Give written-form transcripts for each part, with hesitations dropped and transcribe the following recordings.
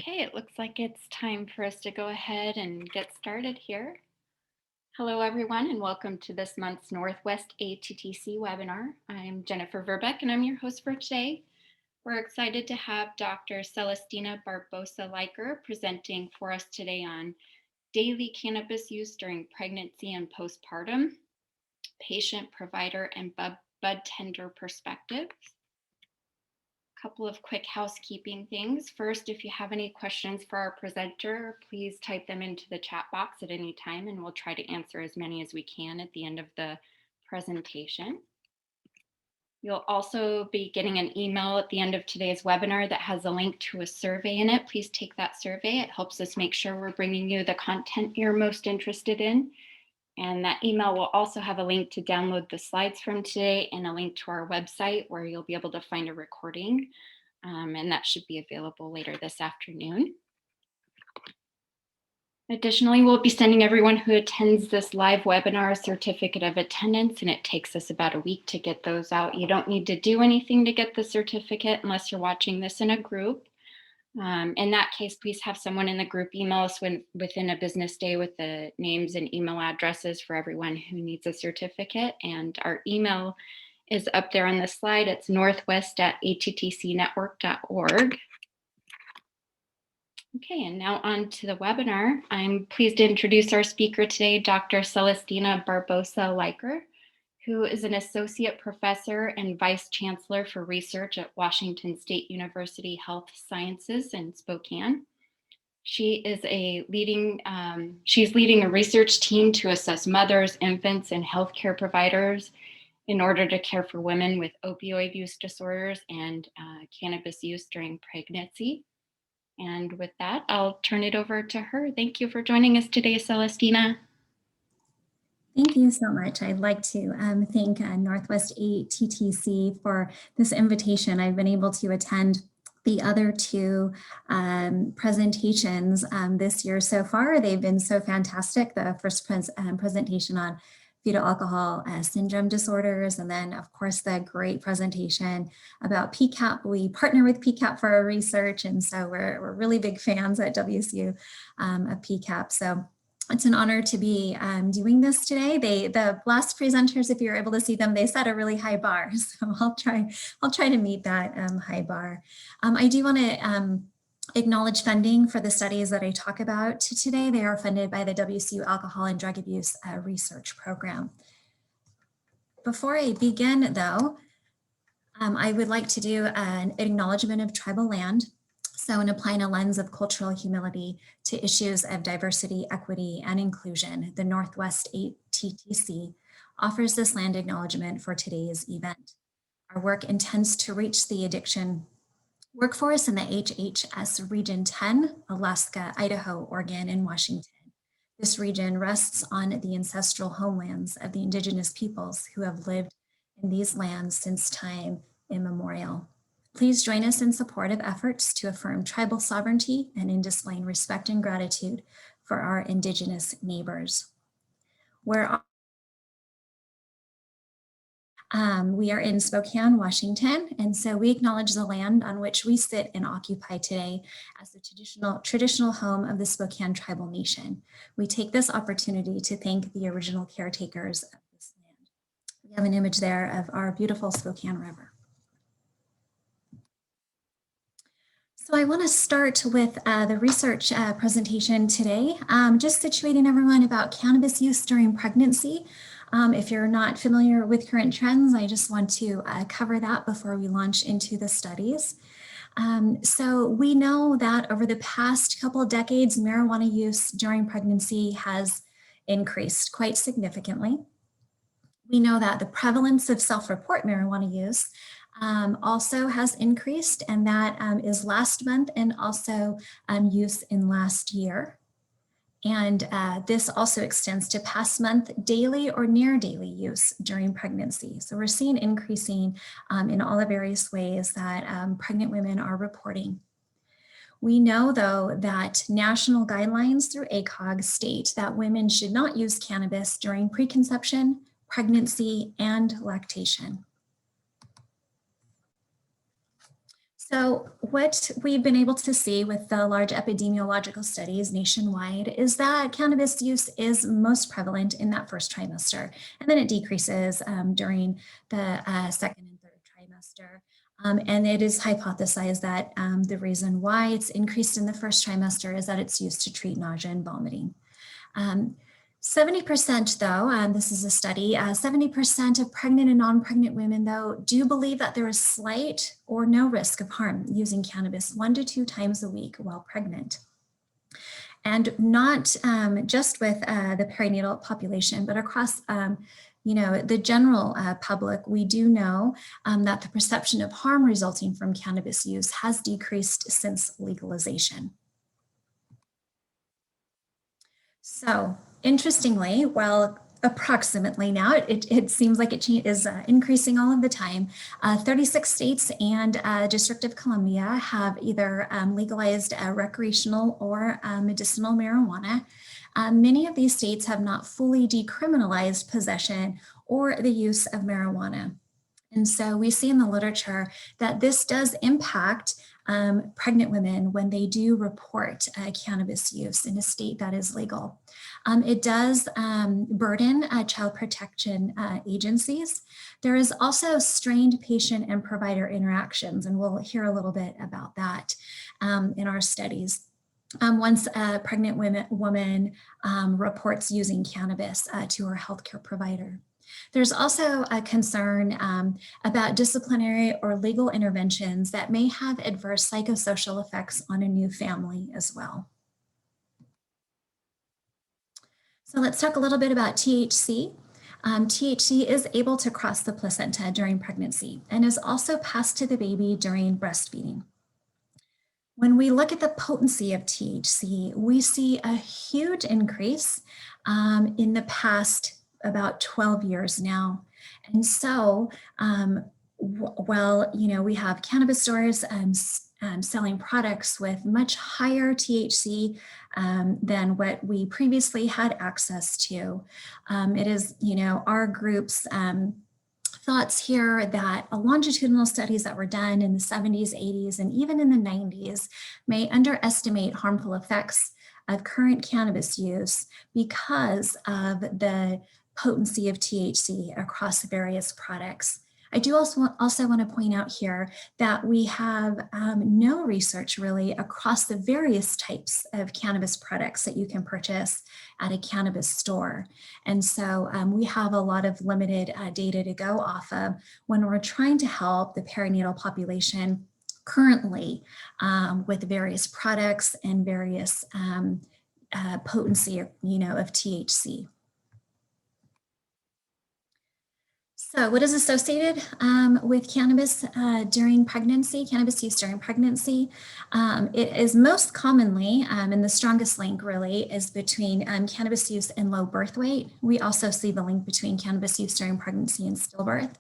Okay, it looks like it's time for us to go ahead and get started here. Hello, everyone, and welcome to this month's Northwest ATTC webinar. I'm Jennifer Verbeck, and I'm your host for today. We're excited to have Dr. Celestina Barbosa-Leiker presenting for us today on daily cannabis use during pregnancy and postpartum, patient, provider, and budtender perspectives. Couple of quick housekeeping things. First, if you have any questions for our presenter, please type them into the chat box at any time and we'll try to answer as many as we can at the end of the presentation. You'll also be getting an email at the end of today's webinar that has a link to a survey in it. Please take that survey. It helps us make sure we're bringing you the content you're most interested in. And that email will also have a link to download the slides from today and a link to our website where you'll be able to find a recording. And that should be available later this afternoon. Additionally, we'll be sending everyone who attends this live webinar a certificate of attendance, and it takes us about a week to get those out. You don't need to do anything to get the certificate unless you're watching this in a group. In that case, please have someone in the group email us within a business day with the names and email addresses for everyone who needs a certificate. And our email is up there on the slide. It's northwest@attcnetwork.org. Okay, and now on to the webinar. I'm pleased to introduce our speaker today, Dr. Celestina Barbosa-Leiker, who is an associate professor and vice chancellor for research at Washington State University Health Sciences in Spokane. She's leading a research team to assess mothers, infants, and healthcare providers in order to care for women with opioid use disorders and cannabis use during pregnancy. And with that, I'll turn it over to her. Thank you for joining us today, Celestina. Thank you so much. I'd like to thank Northwest ATTC for this invitation. I've been able to attend the other two presentations this year so far. They've been so fantastic. The first presentation on fetal alcohol syndrome disorders, and then of course the great presentation about PCAP. We partner with PCAP for our research, and so we're really big fans at WSU of PCAP. So it's an honor to be doing this today. The last presenters, if you're able to see them, they set a really high bar. So I'll try to meet that high bar. I do want to acknowledge funding for the studies that I talk about today. They are funded by the WSU Alcohol and Drug Abuse Research Program. Before I begin, though, I would like to do an acknowledgement of tribal land. So in applying a lens of cultural humility to issues of diversity, equity, and inclusion, the Northwest ATTC offers this land acknowledgement for today's event. Our work intends to reach the addiction workforce in the HHS Region 10, Alaska, Idaho, Oregon, and Washington. This region rests on the ancestral homelands of the indigenous peoples who have lived in these lands since time immemorial. Please join us in support of efforts to affirm tribal sovereignty and in displaying respect and gratitude for our indigenous neighbors. We are in Spokane, Washington, and so we acknowledge the land on which we sit and occupy today as the traditional home of the Spokane Tribal Nation. We take this opportunity to thank the original caretakers of this land. We have an image there of our beautiful Spokane River. So I want to start with the research presentation today, just situating everyone about cannabis use during pregnancy. If you're not familiar with current trends, I just want to cover that before we launch into the studies. So we know that over the past couple of decades, marijuana use during pregnancy has increased quite significantly. We know that the prevalence of self-report marijuana use also has increased, and that is last month and also use in last year. And this also extends to past month daily or near daily use during pregnancy. So we're seeing increasing in all the various ways that pregnant women are reporting. We know, though, that national guidelines through ACOG state that women should not use cannabis during preconception, pregnancy, and lactation. So what we've been able to see with the large epidemiological studies nationwide is that cannabis use is most prevalent in that first trimester, and then it decreases during the second and third trimester. And it is hypothesized that the reason why it's increased in the first trimester is that it's used to treat nausea and vomiting. 70% though, this is a study, 70% of pregnant and non-pregnant women though do believe that there is slight or no risk of harm using cannabis 1 to 2 times a week while pregnant. And not just with the perinatal population, but across the general public, we do know that the perception of harm resulting from cannabis use has decreased since legalization. So interestingly, well, approximately now, it seems like it is increasing all of the time. 36 states and District of Columbia have either legalized recreational or medicinal marijuana. Many of these states have not fully decriminalized possession or the use of marijuana. And so we see in the literature that this does impact pregnant women when they do report cannabis use in a state that is legal. It does burden child protection agencies. There is also strained patient and provider interactions, and we'll hear a little bit about that in our studies. Once a pregnant woman reports using cannabis to her healthcare provider. There's also a concern about disciplinary or legal interventions that may have adverse psychosocial effects on a new family as well. So let's talk a little bit about THC. THC is able to cross the placenta during pregnancy and is also passed to the baby during breastfeeding. When we look at the potency of THC, we see a huge increase in the past about 12 years now. And so while we have cannabis stores selling products with much higher THC than what we previously had access to, it is our group's thoughts here that longitudinal studies that were done in the 70s, 80s, and even in the 90s may underestimate harmful effects of current cannabis use because of the potency of THC across various products. I do also want to point out here that we have no research really across the various types of cannabis products that you can purchase at a cannabis store. And so we have a lot of limited data to go off of when we're trying to help the perinatal population currently with various products and various potency of THC. So what is associated with cannabis during pregnancy, cannabis use during pregnancy? It is most commonly, and the strongest link really is between cannabis use and low birth weight. We also see the link between cannabis use during pregnancy and stillbirth.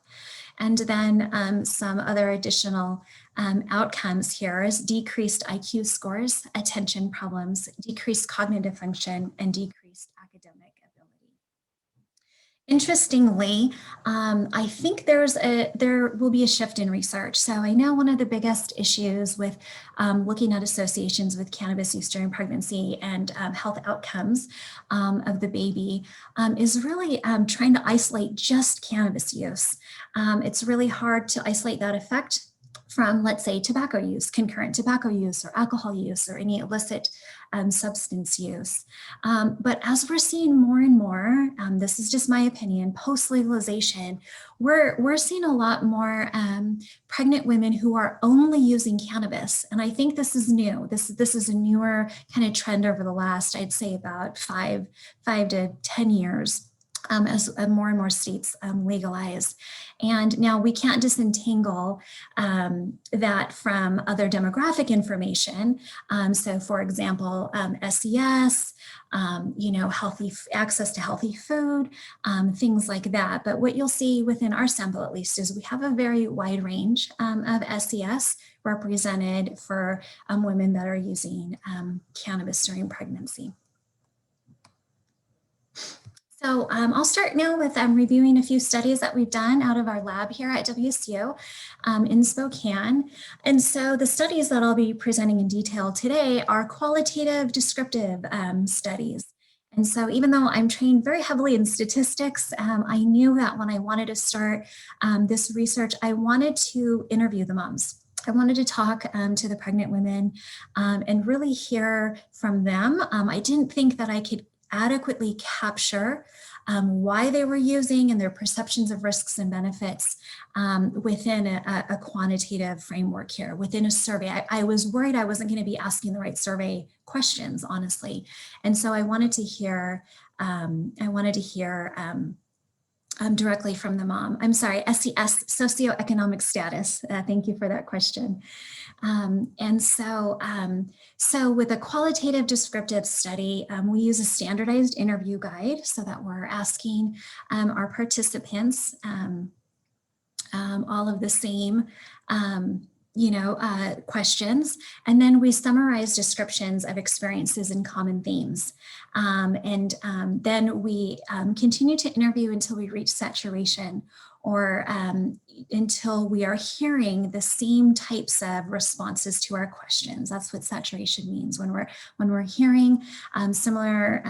And then some other additional outcomes here is decreased IQ scores, attention problems, decreased cognitive function, and decreased academic ability. Interestingly, I think there will be a shift in research. So I know one of the biggest issues with looking at associations with cannabis use during pregnancy and health outcomes of the baby is really trying to isolate just cannabis use. It's really hard to isolate that effect from, let's say, tobacco use, concurrent tobacco use, or alcohol use, or any illicit substance use. But as we're seeing more and more, this is just my opinion, post-legalization, we're seeing a lot more pregnant women who are only using cannabis. And I think this is new. This is a newer kind of trend over the last, I'd say about 5 to 10 years. As more and more states legalize. And now we can't disentangle that from other demographic information. So for example, SES, healthy access to healthy food, things like that. But what you'll see within our sample, at least, is we have a very wide range of SES represented for women that are using cannabis during pregnancy. So I'll start now with reviewing a few studies that we've done out of our lab here at WSU in Spokane. And so the studies that I'll be presenting in detail today are qualitative descriptive studies. And so even though I'm trained very heavily in statistics, I knew that when I wanted to start this research, I wanted to interview the moms. I wanted to talk to the pregnant women and really hear from them. I didn't think that I could adequately capture why they were using and their perceptions of risks and benefits within a quantitative framework here, within a survey. I was worried I wasn't going to be asking the right survey questions, honestly. And so I wanted to hear, directly from the mom. I'm sorry, SES, socioeconomic status. Thank you for that question. So with a qualitative descriptive study, we use a standardized interview guide so that we're asking our participants all of the same questions. And then we summarize descriptions of experiences and common themes. Then we continue to interview until we reach saturation or until we are hearing the same types of responses to our questions. That's what saturation means, when we're hearing similar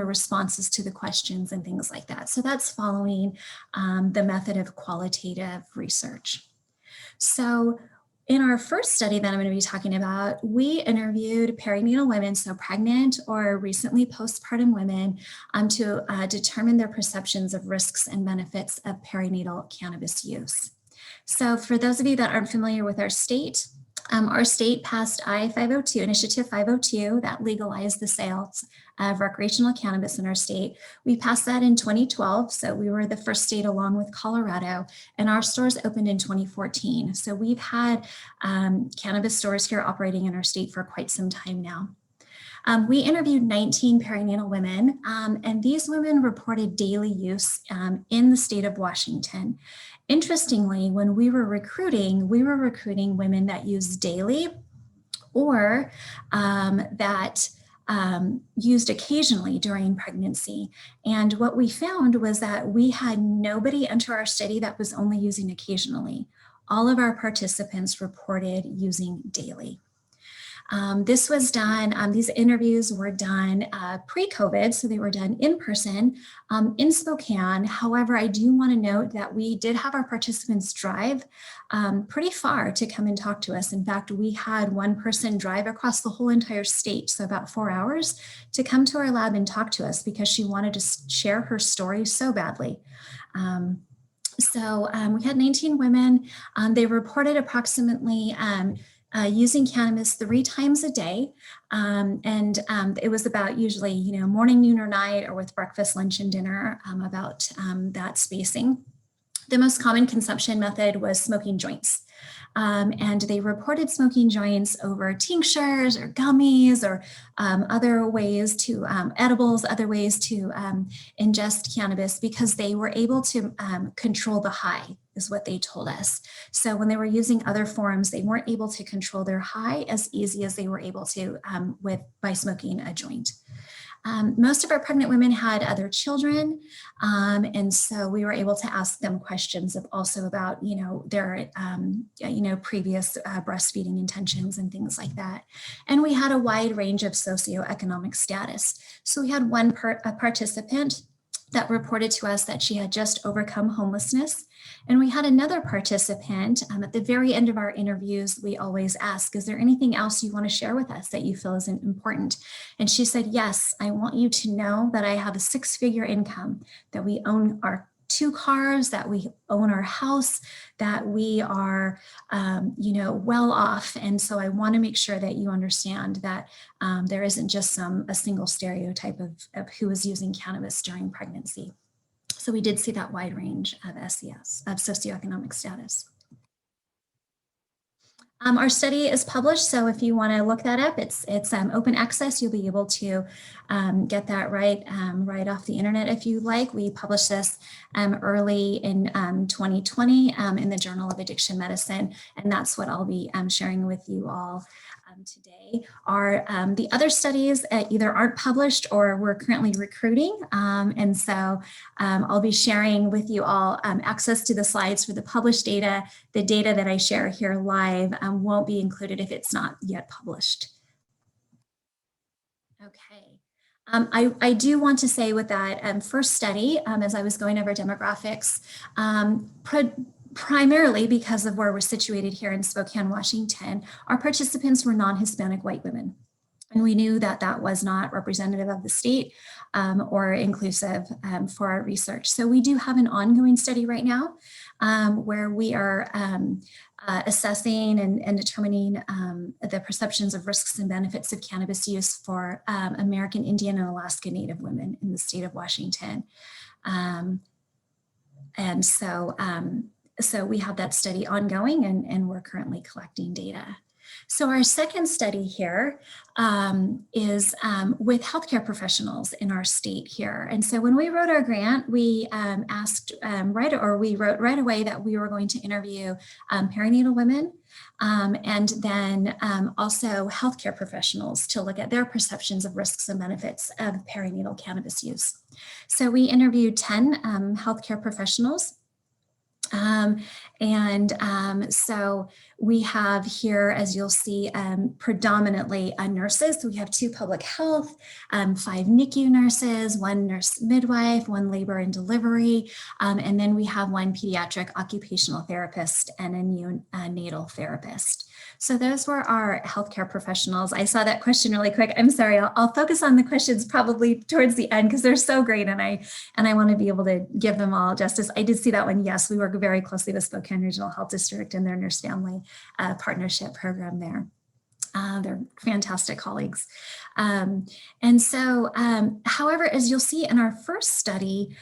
responses to the questions and things like that. So that's following the method of qualitative research. So in our first study that I'm going to be talking about, we interviewed perinatal women, so pregnant or recently postpartum women, to determine their perceptions of risks and benefits of perinatal cannabis use. So for those of you that aren't familiar with our state passed I-502, Initiative 502, that legalized the sales of recreational cannabis in our state. We passed that in 2012, so we were the first state along with Colorado, and our stores opened in 2014. So we've had cannabis stores here operating in our state for quite some time now. We interviewed 19 perinatal women, and these women reported daily use in the state of Washington. Interestingly, when we were recruiting women that use daily or that used occasionally during pregnancy. And what we found was that we had nobody enter our study that was only using occasionally. All of our participants reported using daily. This was done, these interviews were done pre-COVID, so they were done in person in Spokane. However, I do want to note that we did have our participants drive pretty far to come and talk to us. In fact, we had one person drive across the whole entire state, so about 4 hours, to come to our lab and talk to us because she wanted to share her story so badly. We had 19 women. They reported approximately using cannabis 3 times a day. It was about usually, morning, noon, or night, or with breakfast, lunch, and dinner, about that spacing. The most common consumption method was smoking joints. And they reported smoking joints over tinctures or gummies or other ways to, edibles, other ways to ingest cannabis because they were able to control the high, is what they told us. So when they were using other forms, they weren't able to control their high as easy as they were able to by smoking a joint. Most of our pregnant women had other children, and so we were able to ask them questions also about, their, previous breastfeeding intentions and things like that. And we had a wide range of socioeconomic status. So we had one participant that reported to us that she had just overcome homelessness. And we had another participant at the very end of our interviews, we always ask, is there anything else you want to share with us that you feel is important? And she said, yes, I want you to know that I have a 6-figure income, that we own our 2 cars, that we own our house, that we are, well off. And so I want to make sure that you understand that there isn't just a single stereotype of who is using cannabis during pregnancy. So we did see that wide range of SES, of socioeconomic status. Our study is published, so if you want to look that up, it's open access. You'll be able to get that right off the internet if you like. We published this early in 2020 in the Journal of Addiction Medicine, and that's what I'll be sharing with you all today are the other studies either aren't published or we're currently recruiting. And so I'll be sharing with you all access to the slides for the published data. The data that I share here live won't be included if it's not yet published. Okay. I do want to say with that first study, as I was going over demographics, primarily because of where we're situated here in Spokane, Washington, our participants were non-Hispanic white women. And we knew that that was not representative of the state or inclusive for our research. So we do have an ongoing study right now where we are assessing and determining the perceptions of risks and benefits of cannabis use for American Indian and Alaska Native women in the state of Washington. And so we have that study ongoing and we're currently collecting data. So our second study here is with healthcare professionals in our state here. And so when we wrote our grant, we we wrote right away that we were going to interview perinatal women and then also healthcare professionals to look at their perceptions of risks and benefits of perinatal cannabis use. So we interviewed 10 healthcare professionals. So we have here, as you'll see, predominantly nurses. So we have 2 public health, 5 NICU nurses, 1 nurse midwife, 1 labor and delivery, and then we have 1 pediatric occupational therapist and a neonatal therapist. So those were our healthcare professionals. I saw that question really quick. I'm sorry, I'll focus on the questions probably towards the end because they're so great and I want to be able to give them all justice. I did see that one. Yes, we work very closely with Spokane Regional Health District and their nurse family partnership program there. They're fantastic colleagues. However, as you'll see in our first study,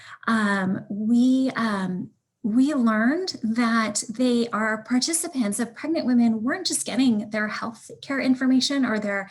we learned that our participants of pregnant women weren't just getting their health care information or their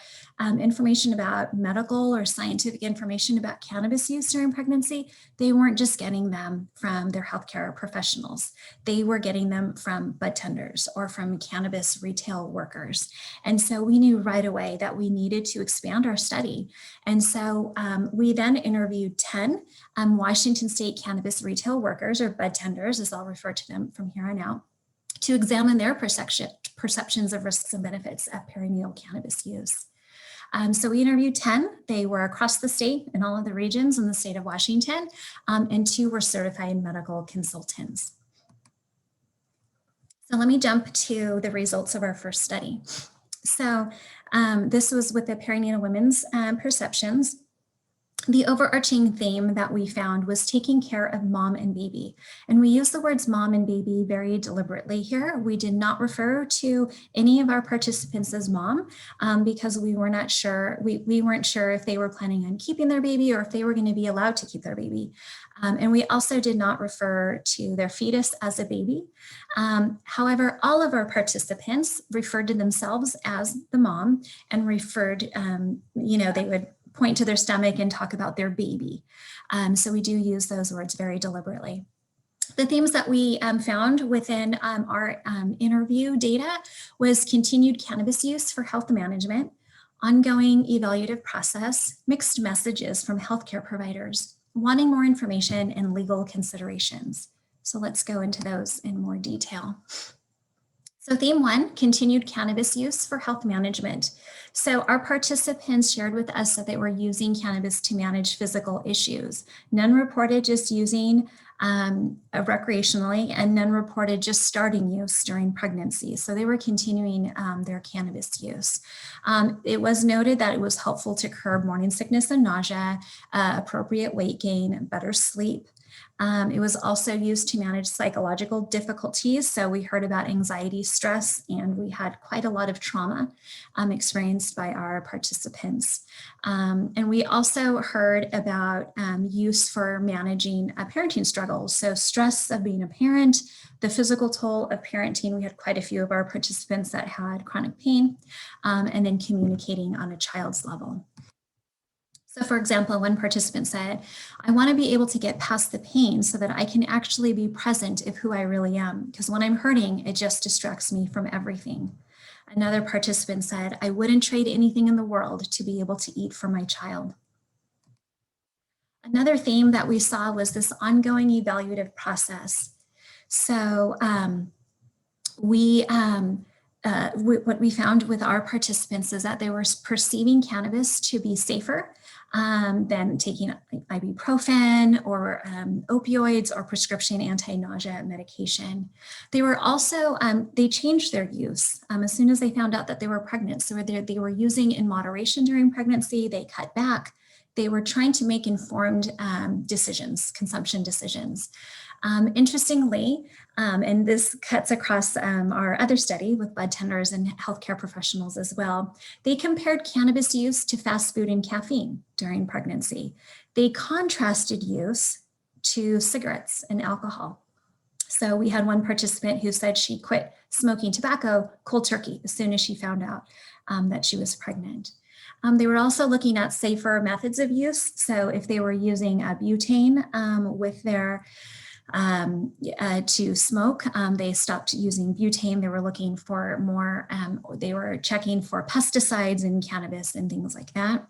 information about medical or scientific information about cannabis use during pregnancy. They weren't just getting them from their healthcare professionals. They were getting them from budtenders or from cannabis retail workers. And so we knew right away that we needed to expand our study. And so we then interviewed 10 Washington State cannabis retail workers, or budtenders, as I'll refer to them from here on out, to examine their perceptions of risks and benefits of perinatal cannabis use. So we interviewed 10. They were across the state in all of the regions in the state of Washington, and 2 were certified medical consultants. So let me jump to the results of our first study. So this was with the perinatal women's perceptions. The overarching theme that we found was taking care of mom and baby. And we use the words mom and baby very deliberately here. We did not refer to any of our participants as mom because we were not sure, we weren't sure if they were planning on keeping their baby or if they were going to be allowed to keep their baby. And we also did not refer to their fetus as a baby. However, all of our participants referred to themselves as the mom and referred, they would point to their stomach and talk about their baby. So we do use those words very deliberately. The themes that we found within our interview data was continued cannabis use for health management, ongoing evaluative process, mixed messages from healthcare providers, wanting more information, and legal considerations. So let's go into those in more detail. So theme 1, continued cannabis use for health management. So our participants shared with us that they were using cannabis to manage physical issues. None reported just using recreationally, and none reported just starting use during pregnancy. So they were continuing their cannabis use. It was noted that it was helpful to curb morning sickness and nausea, appropriate weight gain, better sleep. It was also used to manage psychological difficulties. So we heard about anxiety, stress, and we had quite a lot of trauma experienced by our participants. And we also heard about use for managing parenting struggles. So stress of being a parent, the physical toll of parenting. We had quite a few of our participants that had chronic pain, and then communicating on a child's level. So for example, one participant said, I want to be able to get past the pain so that I can actually be present of who I really am, because when I'm hurting, it just distracts me from everything. Another participant said, I wouldn't trade anything in the world to be able to eat for my child. Another theme that we saw was this ongoing evaluative process. So what we found with our participants is that they were perceiving cannabis to be safer than taking ibuprofen or opioids or prescription anti-nausea medication. They were also, they changed their use as soon as they found out that they were pregnant. So they were using in moderation during pregnancy, they cut back. They were trying to make informed decisions, consumption decisions. Interestingly, and this cuts across our other study with budtenders and healthcare professionals as well, they compared cannabis use to fast food and caffeine during pregnancy. They contrasted use to cigarettes and alcohol. So we had one participant who said she quit smoking tobacco cold turkey as soon as she found out that she was pregnant. They were also looking at safer methods of use. So if they were using butane with their to smoke, they stopped using butane. They were looking for more, they were checking for pesticides in cannabis and things like that.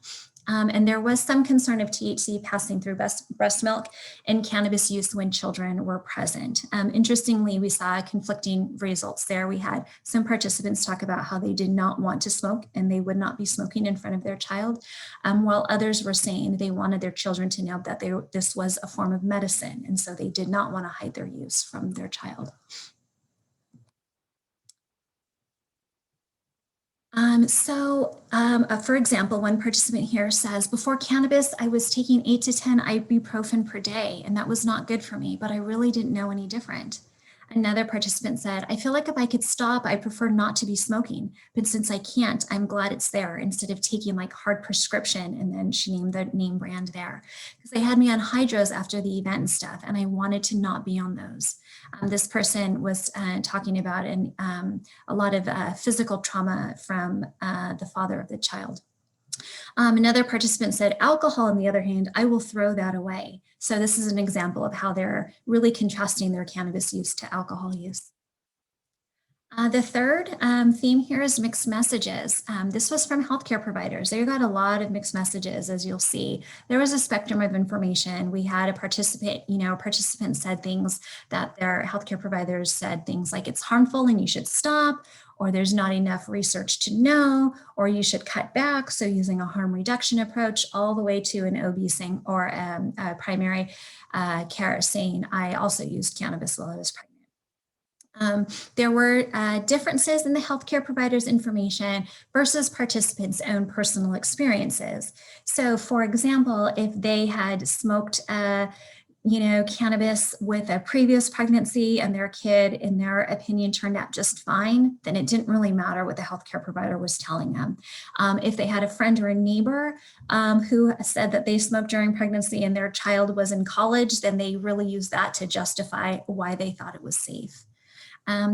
And there was some concern of THC passing through breast milk and cannabis use when children were present. Interestingly, we saw conflicting results there. We had some participants talk about how they did not want to smoke and they would not be smoking in front of their child, while others were saying they wanted their children to know that this was a form of medicine, and so they did not want to hide their use from their child. For example, one participant here says, before cannabis, I was taking 8 to 10 ibuprofen per day, and that was not good for me, but I really didn't know any different. Another participant said, I feel like if I could stop, I prefer not to be smoking, but since I can't, I'm glad it's there instead of taking like hard prescription. And then she named the name brand there because they had me on hydros after the event and stuff, and I wanted to not be on those. This person was talking about a lot of physical trauma from the father of the child. Another participant said, alcohol, on the other hand, I will throw that away. So this is an example of how they're really contrasting their cannabis use to alcohol use. The third theme here is mixed messages. This was from healthcare providers. They got a lot of mixed messages, as you'll see. There was a spectrum of information. We had a participant said things that their healthcare providers said things like it's harmful and you should stop, or there's not enough research to know, or you should cut back. So using a harm reduction approach, all the way to an OB saying, or a primary care saying, I also used cannabis while I was pregnant. There were differences in the healthcare provider's information versus participants' own personal experiences. So for example, if they had smoked cannabis with a previous pregnancy and their kid, in their opinion, turned out just fine, then it didn't really matter what the healthcare provider was telling them. If they had a friend or a neighbor who said that they smoked during pregnancy and their child was in college, then they really used that to justify why they thought it was safe.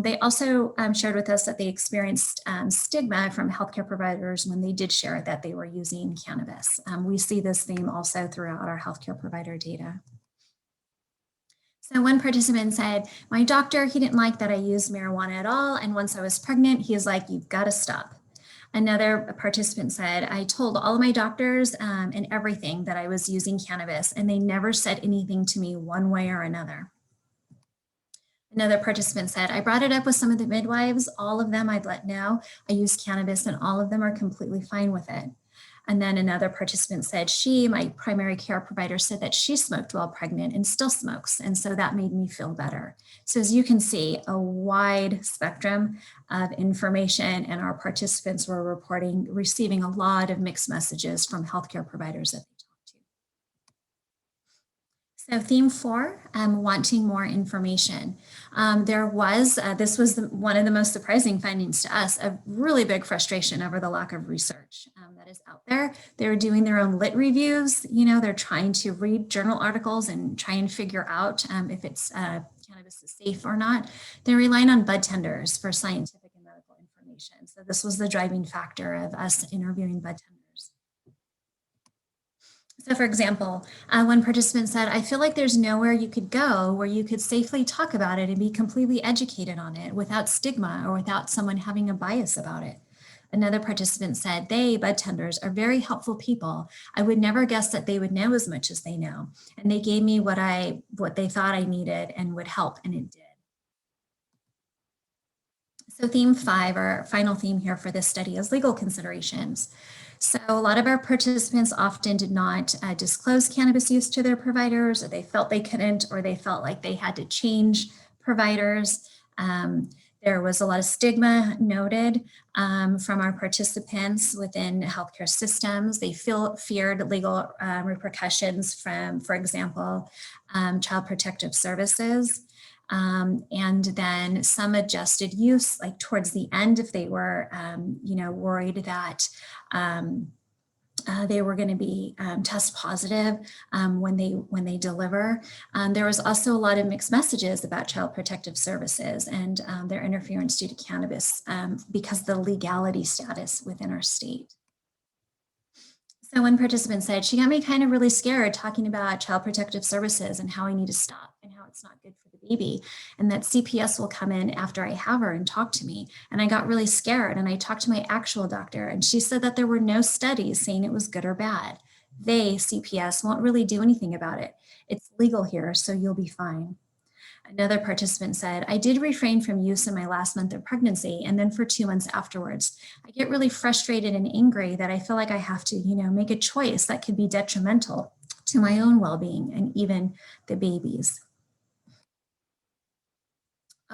They also shared with us that they experienced stigma from healthcare providers when they did share that they were using cannabis. We see this theme also throughout our healthcare provider data. So one participant said, my doctor, he didn't like that I used marijuana at all. And once I was pregnant, he was like, you've got to stop. Another participant said, I told all of my doctors and everything that I was using cannabis, and they never said anything to me one way or another. Another participant said, I brought it up with some of the midwives, all of them I'd let know I use cannabis and all of them are completely fine with it. And then another participant said, my primary care provider said that she smoked while pregnant and still smokes. And so that made me feel better. So as you can see, a wide spectrum of information, and our participants were receiving a lot of mixed messages from healthcare providers that they talked to. So theme 4, wanting more information. This was one of the most surprising findings to us, a really big frustration over the lack of research that is out there. They're doing their own lit reviews. They're trying to read journal articles and try and figure out if it's cannabis is safe or not. They're relying on budtenders for scientific and medical information. So this was the driving factor of us interviewing budtenders. So for example, one participant said, I feel like there's nowhere you could go where you could safely talk about it and be completely educated on it without stigma or without someone having a bias about it. Another participant said, they, bud tenders, are very helpful people. I would never guess that they would know as much as they know. And they gave me what they thought I needed and would help, and it did. So theme 5, our final theme here for this study, is legal considerations. So a lot of our participants often did not disclose cannabis use to their providers, or they felt they couldn't, or they felt like they had to change providers. There was a lot of stigma noted from our participants within healthcare systems. They feared legal repercussions from, for example, Child Protective Services. And then some adjusted use, like towards the end, if they were, worried that they were going to be test positive when they deliver. There was also a lot of mixed messages about Child Protective Services and their interference due to cannabis because of the legality status within our state. So one participant said, she got me kind of really scared talking about Child Protective Services and how I need to stop and how it's not good for the baby, and that CPS will come in after I have her and talk to me. And I got really scared, and I talked to my actual doctor, and she said that there were no studies saying it was good or bad. They, CPS, won't really do anything about it. It's legal here, so you'll be fine. Another participant said, I did refrain from use in my last month of pregnancy and then for 2 months afterwards. I get really frustrated and angry that I feel like I have to, make a choice that could be detrimental to my own well-being and even the baby's.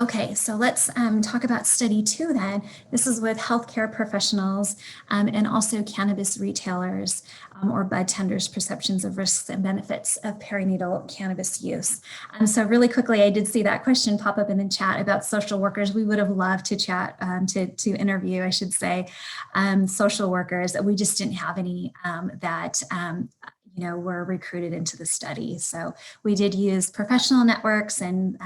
Okay, so let's talk about study 2 then. This is with healthcare professionals and also cannabis retailers or bud tenders' perceptions of risks and benefits of perinatal cannabis use. So really quickly, I did see that question pop up in the chat about social workers. We would have loved to chat, to interview, I should say, social workers. We just didn't have any that were recruited into the study. So we did use professional networks, and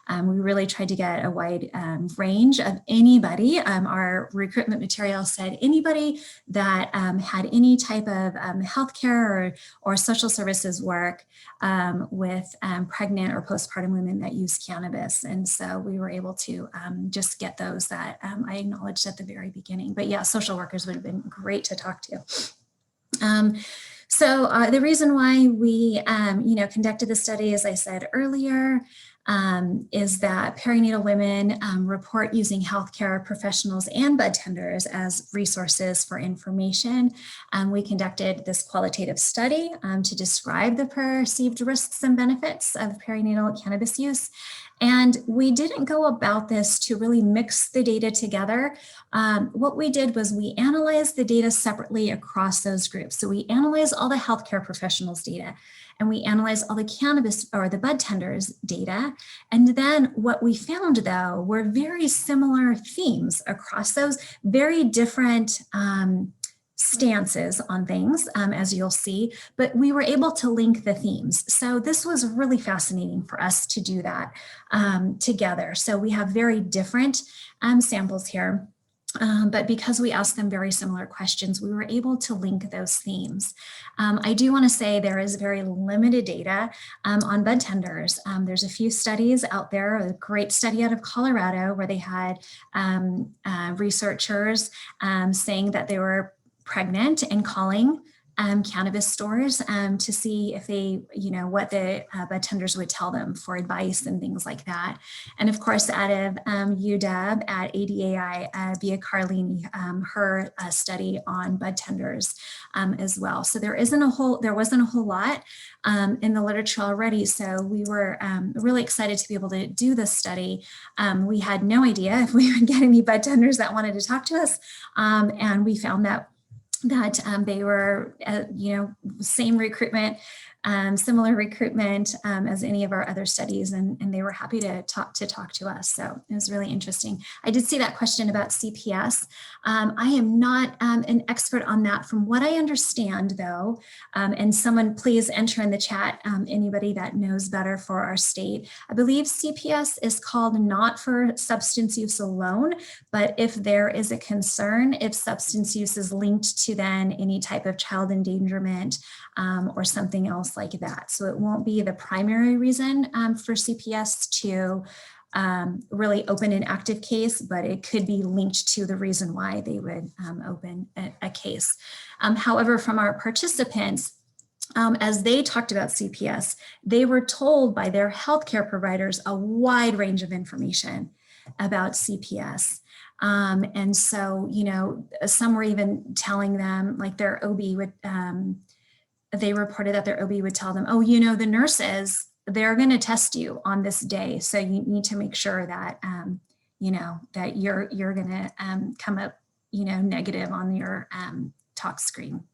we really tried to get a wide range of anybody. Our recruitment material said anybody that had any type of healthcare or social services work with pregnant or postpartum women that use cannabis. And so we were able to just get those that I acknowledged at the very beginning. But yeah, social workers would have been great to talk to. So the reason why we, conducted the study, as I said earlier, is that perinatal women report using healthcare professionals and bud tenders as resources for information. We conducted this qualitative study to describe the perceived risks and benefits of perinatal cannabis use. And we didn't go about this to really mix the data together. What we did was we analyzed the data separately across those groups. So we analyzed all the healthcare professionals' data, and we analyzed all the cannabis or the bud tenders' data. And then what we found, though, were very similar themes across those, very different stances on things, as you'll see, but we were able to link the themes. So this was really fascinating for us to do that together. So we have very different samples here. But because we asked them very similar questions, we were able to link those themes. I do want to say there is very limited data on bud tenders. There's a few studies out there, a great study out of Colorado where they had researchers saying that they were pregnant and calling cannabis stores to see if they, what the bud tenders would tell them for advice and things like that. And of course, out of UW at ADAI, Bia Carlini, her study on bud tenders as well. So there wasn't a whole lot in the literature already. So we were really excited to be able to do this study. We had no idea if we would get any bud tenders that wanted to talk to us. And we found that they were, same recruitment, similar recruitment as any of our other studies, and they were happy to talk to us. So it was really interesting. I did see that question about CPS. I am not an expert on that. From what I understand, though, and someone please enter in the chat, anybody that knows better for our state. I believe CPS is called not for substance use alone, but if there is a concern, if substance use is linked to then any type of child endangerment or something else like that. So it won't be the primary reason for CPS to really open an active case, but it could be linked to the reason why they would open a case. However, from our participants, as they talked about CPS, they were told by their healthcare providers a wide range of information about CPS. And so, you know, some were even telling them, like their OB would, they reported that their OB would tell them, oh, you know, the nurses, they're going to test you on this day. So you need to make sure that, you know, that you're going to come up, you know, negative on your tox screen.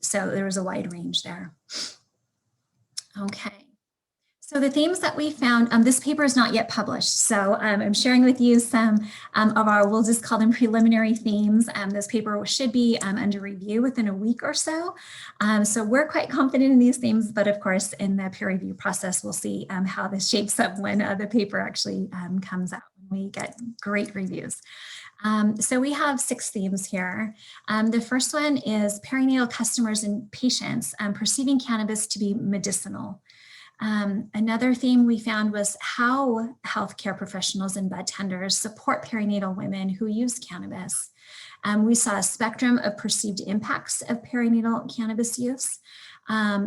So there was a wide range there. Okay. So the themes that we found, this paper is not yet published. So I'm sharing with you some of our, we'll just call them preliminary themes. This paper should be under review within a week or so. So we're quite confident in these themes, but of course in the peer review process, we'll see how this shapes up when the paper actually comes out, when we get great reviews. So we have 6 themes here. The first one is perinatal customers and patients perceiving cannabis to be medicinal. Another theme we found was how healthcare professionals and budtenders support perinatal women who use cannabis. We saw a spectrum of perceived impacts of perinatal cannabis use.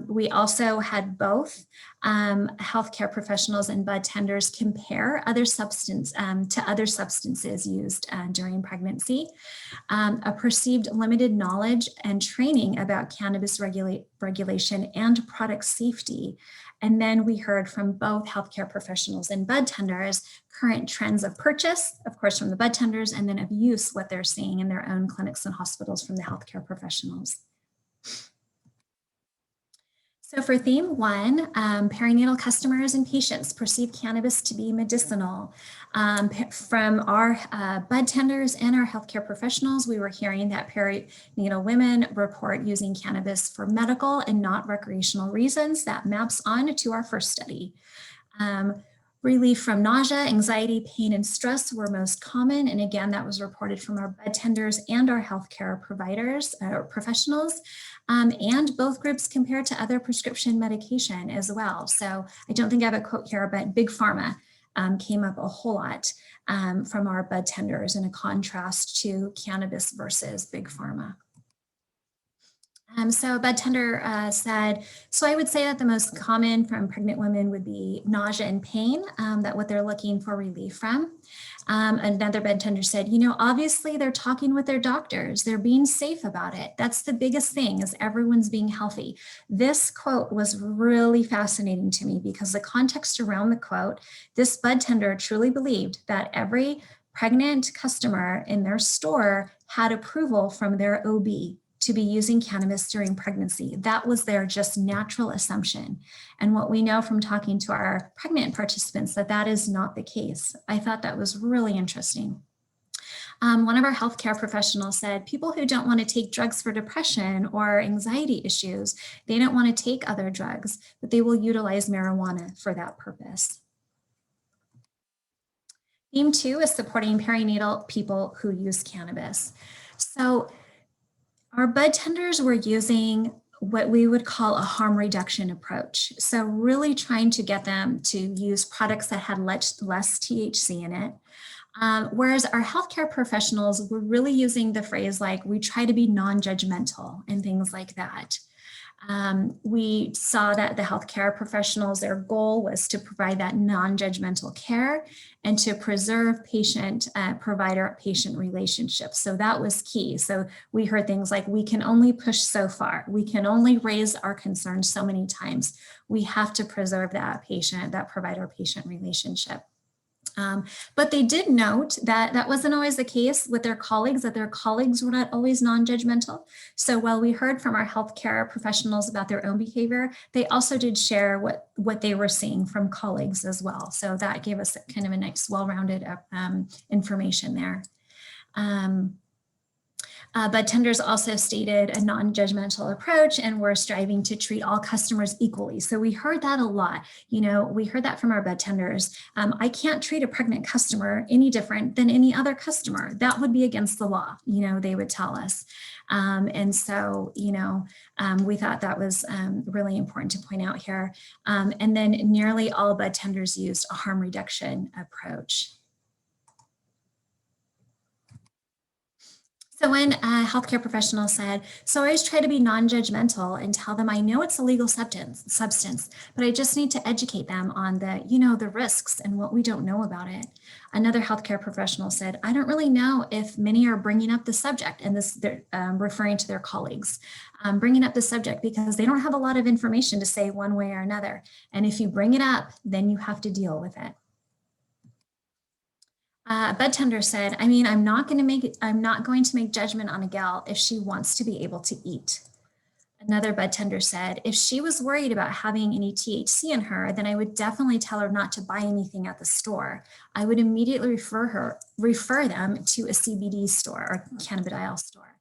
We also had both healthcare professionals and budtenders compare other to other substances used during pregnancy, a perceived limited knowledge and training about cannabis regulation and product safety. And then we heard from both healthcare professionals and budtenders current trends of purchase, of course, from the budtenders, and then of use, what they're seeing in their own clinics and hospitals from the healthcare professionals. So for theme 1, perinatal customers and patients perceive cannabis to be medicinal. From our budtenders and our healthcare professionals, we were hearing that perinatal women report using cannabis for medical and not recreational reasons. That maps on to our first study. Relief from nausea, anxiety, pain, and stress were most common. And again, that was reported from our budtenders and our healthcare providers or professionals. And both groups compared to other prescription medication as well. So I don't think I have a quote here, but Big Pharma came up a whole lot from our budtenders in a contrast to cannabis versus Big Pharma. So a budtender said, so I would say that the most common from pregnant women would be nausea and pain, that what they're looking for relief from. Another budtender said, you know, obviously they're talking with their doctors. They're being safe about it. That's the biggest thing, is everyone's being healthy. This quote was really fascinating to me because the context around the quote, this budtender truly believed that every pregnant customer in their store had approval from their OB to be using cannabis during pregnancy. That was their just natural assumption. And what we know from talking to our pregnant participants, that is not the case. I thought that was really interesting. One of our healthcare professionals said, people who don't want to take drugs for depression or anxiety issues, they don't want to take other drugs, but they will utilize marijuana for that purpose. Theme 2 is supporting perinatal people who use cannabis. So our budtenders were using what we would call a harm reduction approach. So really trying to get them to use products that had less THC in it. Whereas our healthcare professionals were really using the phrase like, we try to be non-judgmental and things like that. We saw that the healthcare professionals, their goal was to provide that non-judgmental care and to preserve provider-patient relationships. So that was key. So we heard things like, we can only push so far. We can only raise our concerns so many times. We have to preserve that provider-patient relationship. But they did note that that wasn't always the case with their colleagues, that their colleagues were not always non-judgmental. So while we heard from our healthcare professionals about their own behavior, they also did share what they were seeing from colleagues as well. So that gave us kind of a nice, well-rounded information there. Budtenders also stated a non-judgmental approach, and we're striving to treat all customers equally. So we heard that a lot. You know, we heard that from our budtenders. I can't treat a pregnant customer any different than any other customer. That would be against the law, you know, they would tell us. And so, you know, we thought that was really important to point out here. And then nearly all budtenders used a harm reduction approach. So when a healthcare professional said, so I always try to be non-judgmental and tell them I know it's a legal substance, but I just need to educate them on the, you know, the risks and what we don't know about it. Another healthcare professional said, I don't really know if many are bringing up the subject, and this they're referring to their colleagues, bringing up the subject because they don't have a lot of information to say one way or another. And if you bring it up, then you have to deal with it. Budtender said, I mean, I'm not going to make judgment on a gal if she wants to be able to eat. Another budtender said, if she was worried about having any THC in her, then I would definitely tell her not to buy anything at the store. I would immediately refer them to a CBD store or cannabidiol store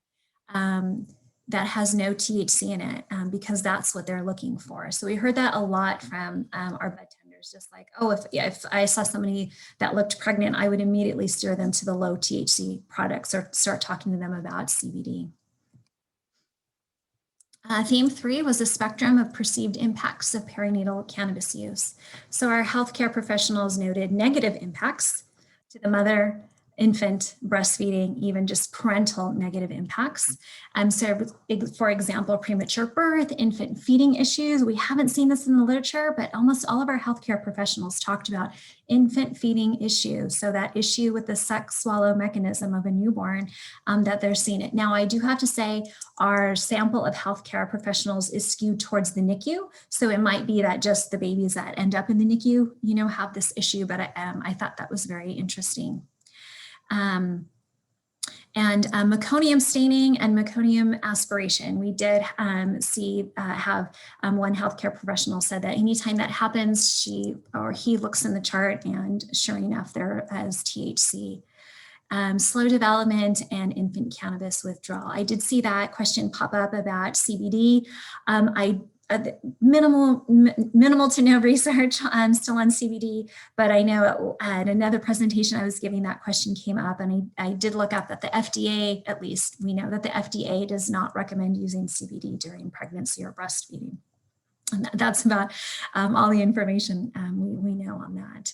that has no THC in it, because that's what they're looking for. So we heard that a lot from our budtenders. Just like, oh, if I saw somebody that looked pregnant, I would immediately steer them to the low THC products or start talking to them about CBD. Theme 3 was the spectrum of perceived impacts of perinatal cannabis use. So our healthcare professionals noted negative impacts to the mother, infant, breastfeeding, even just parental negative impacts. So for example, premature birth, infant feeding issues. We haven't seen this in the literature, but almost all of our healthcare professionals talked about infant feeding issues. So that issue with the suck swallow mechanism of a newborn, that they're seeing it. Now, I do have to say our sample of healthcare professionals is skewed towards the NICU. So it might be that just the babies that end up in the NICU, you know, have this issue, but I thought that was very interesting. Meconium staining and meconium aspiration. We did have one healthcare professional said that anytime that happens, she or he looks in the chart and sure enough, there is THC. Slow development and infant cannabis withdrawal. I did see that question pop up about CBD. Minimal to no research still on CBD, but I know at another presentation I was giving, that question came up, and I did look up that the FDA, at least we know that the FDA does not recommend using CBD during pregnancy or breastfeeding. And that's about all the information we know on that.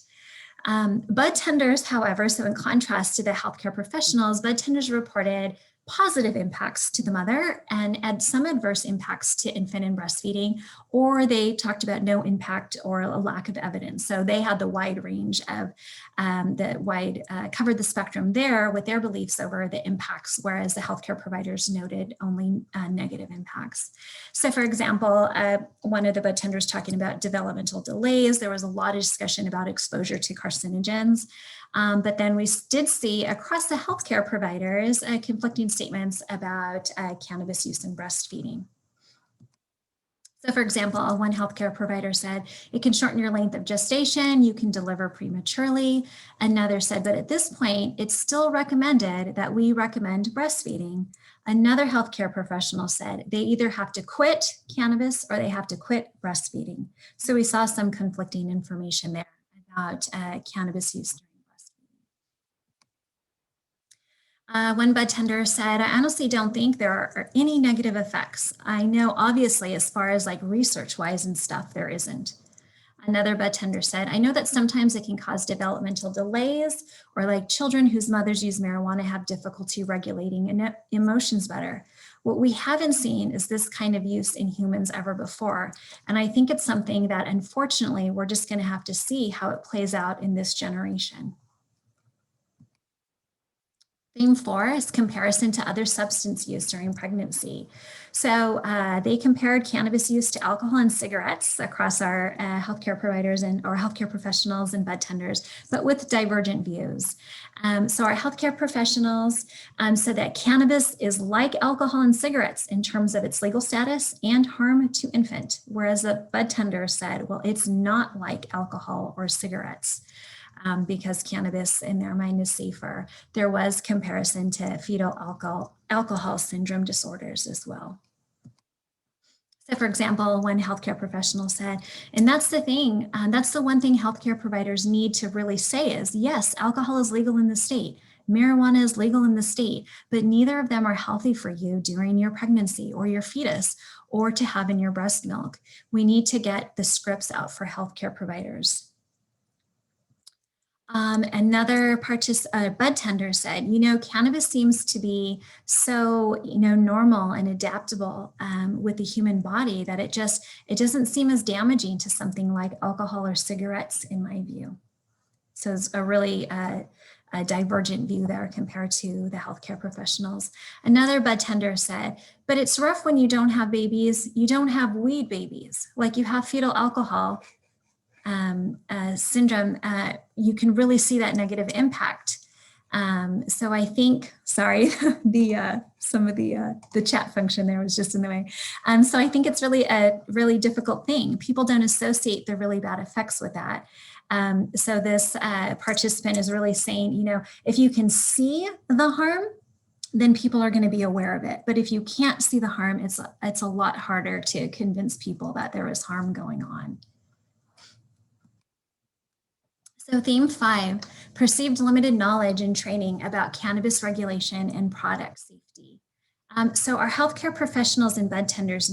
Budtenders, however, so in contrast to the healthcare professionals, budtenders reported positive impacts to the mother and some adverse impacts to infant and breastfeeding, or they talked about no impact or a lack of evidence. So they had the wide range of covered the spectrum there with their beliefs over the impacts, whereas the healthcare providers noted only negative impacts. So for example, one of the budtenders talking about developmental delays, there was a lot of discussion about exposure to carcinogens. But then we did see across the healthcare providers conflicting statements about cannabis use in breastfeeding. So for example, one healthcare provider said, it can shorten your length of gestation, you can deliver prematurely. Another said, but at this point, it's still recommended that we recommend breastfeeding. Another healthcare professional said they either have to quit cannabis or they have to quit breastfeeding. So we saw some conflicting information there about cannabis use. One budtender said, I honestly don't think there are any negative effects. I know obviously as far as like research wise and stuff, there isn't. Another budtender said, I know that sometimes it can cause developmental delays, or like children whose mothers use marijuana have difficulty regulating emotions better. What we haven't seen is this kind of use in humans ever before. And I think it's something that unfortunately, we're just going to have to see how it plays out in this generation. Theme 4 is comparison to other substance use during pregnancy. So they compared cannabis use to alcohol and cigarettes across our healthcare providers or healthcare professionals and budtenders, but with divergent views. So our healthcare professionals said that cannabis is like alcohol and cigarettes in terms of its legal status and harm to infant, whereas the budtender said, well, it's not like alcohol or cigarettes. Because cannabis in their mind is safer. There was comparison to fetal alcohol syndrome disorders as well. So for example, one healthcare professional said, and that's the thing, that's the one thing healthcare providers need to really say is, yes, alcohol is legal in the state, marijuana is legal in the state, but neither of them are healthy for you during your pregnancy or your fetus or to have in your breast milk. We need to get the scripts out for healthcare providers. Another Budtender said, cannabis seems to be so, normal and adaptable with the human body that it doesn't seem as damaging to something like alcohol or cigarettes, in my view. So it's a really a divergent view there compared to the healthcare professionals. Another Budtender said, but it's rough when you don't have babies, you don't have weed babies, like you have fetal alcohol syndrome, you can really see that negative impact. So I think, sorry, some of the chat function there was just in the way. So I think it's really a really difficult thing. People don't associate the really bad effects with that. So this participant is really saying, if you can see the harm, then people are going to be aware of it. But if you can't see the harm, it's a lot harder to convince people that there is harm going on. So theme 5, perceived limited knowledge and training about cannabis regulation and product safety. So our healthcare professionals and budtenders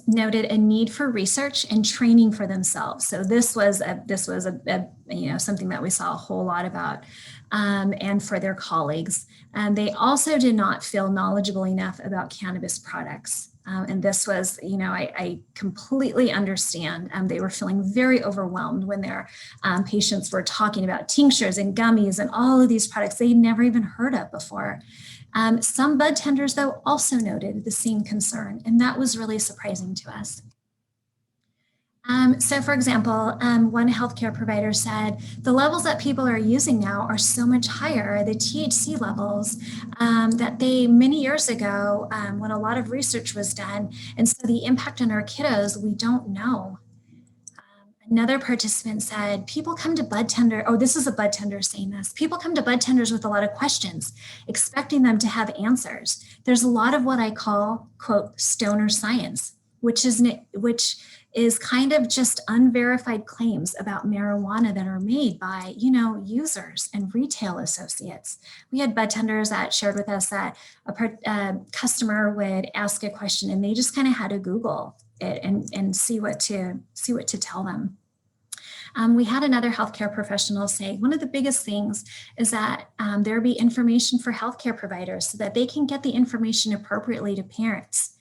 noted a need for research and training for themselves. So this was something that we saw a whole lot about, and for their colleagues. They also did not feel knowledgeable enough about cannabis products. And this was, I completely understand. They were feeling very overwhelmed when their patients were talking about tinctures and gummies and all of these products they'd never even heard of before. Some budtenders, though, also noted the same concern, and that was really surprising to us. So for example, one healthcare provider said, the levels that people are using now are so much higher, the THC levels, that many years ago, when a lot of research was done, and so the impact on our kiddos, we don't know. Another participant said, people come to Budtender, this is a Budtender saying this, people come to Budtenders with a lot of questions, expecting them to have answers. There's a lot of what I call, quote, stoner science, which is kind of just unverified claims about marijuana that are made by, users and retail associates. We had budtenders that shared with us that a customer would ask a question and they just kind of had to Google it and see what to tell them. We had another healthcare professional say, one of the biggest things is that there be information for healthcare providers so that they can get the information appropriately to parents.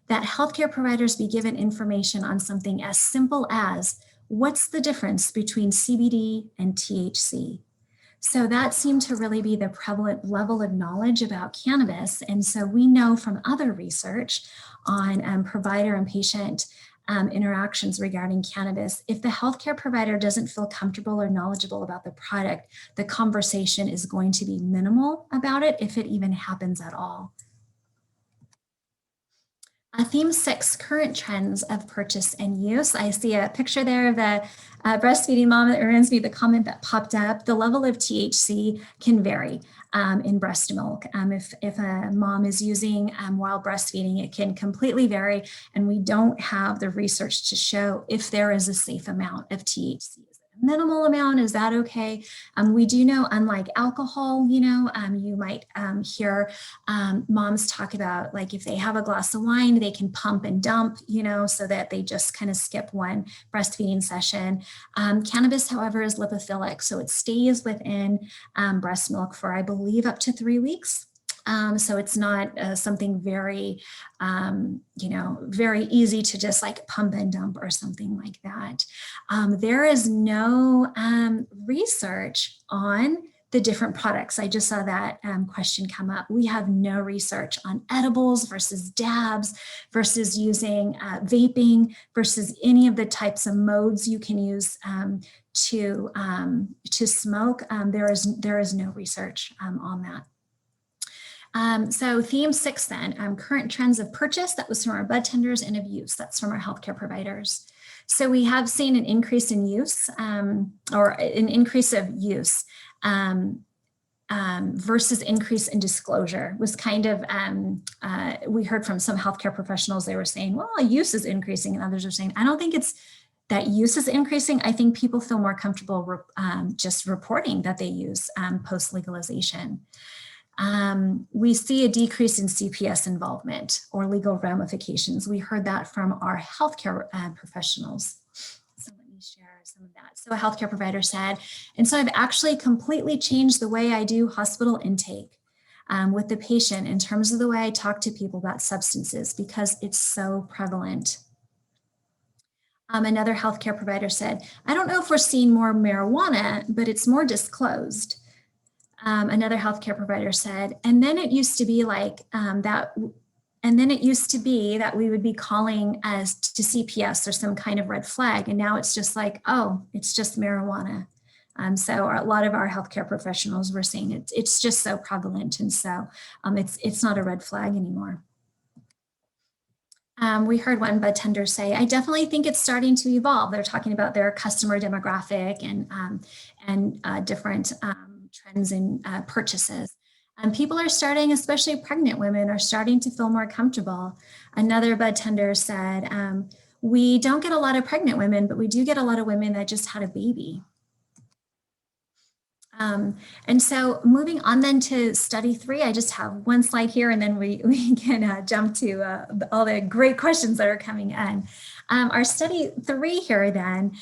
That healthcare providers be given information on something as simple as what's the difference between CBD and THC. So that seemed to really be the prevalent level of knowledge about cannabis. And so we know from other research on provider and patient interactions regarding cannabis, if the healthcare provider doesn't feel comfortable or knowledgeable about the product, the conversation is going to be minimal about it, if it even happens at all. Theme 6, current trends of purchase and use. I see a picture there of a breastfeeding mom that reminds me of the comment that popped up. The level of THC can vary in breast milk. If a mom is using while breastfeeding, it can completely vary, and we don't have the research to show if there is a safe amount of THC. Minimal amount, is that okay? We do know, unlike alcohol, you might hear moms talk about, like, if they have a glass of wine, they can pump and dump, so that they just kind of skip one breastfeeding session. Cannabis, however, is lipophilic, so it stays within breast milk for, I believe, up to 3 weeks. So it's not something very, very easy to just like pump and dump or something like that. There is no research on the different products. I just saw that question come up. We have no research on edibles versus dabs versus using vaping versus any of the types of modes you can use to smoke. There is no research on that. So theme 6 then, current trends of purchase, that was from our budtenders, and of use, that's from our healthcare providers. So we have seen an increase in use, or an increase of use. versus increase in disclosure was kind of, we heard from some healthcare professionals, they were saying, well, use is increasing, and others are saying, I don't think it's that use is increasing. I think people feel more comfortable just reporting that they use post-legalization. We see a decrease in CPS involvement or legal ramifications. We heard that from our healthcare professionals. So let me share some of that. So a healthcare provider said, and so I've actually completely changed the way I do hospital intake with the patient in terms of the way I talk to people about substances because it's so prevalent. Another healthcare provider said, I don't know if we're seeing more marijuana, but it's more disclosed. Another healthcare provider said, and then it used to be like that. And then it used to be that we would be calling as to CPS or some kind of red flag. And now it's just like, oh, it's just marijuana. So a lot of our healthcare professionals were saying it's just so prevalent. And so it's not a red flag anymore. We heard one Budtender say, I definitely think it's starting to evolve. They're talking about their customer demographic and different trends in purchases. People are starting, especially pregnant women, are starting to feel more comfortable. Another Budtender said, we don't get a lot of pregnant women, but we do get a lot of women that just had a baby. And so moving on then to study 3, I just have one slide here and then we can jump to all the great questions that are coming in. Our study 3 here then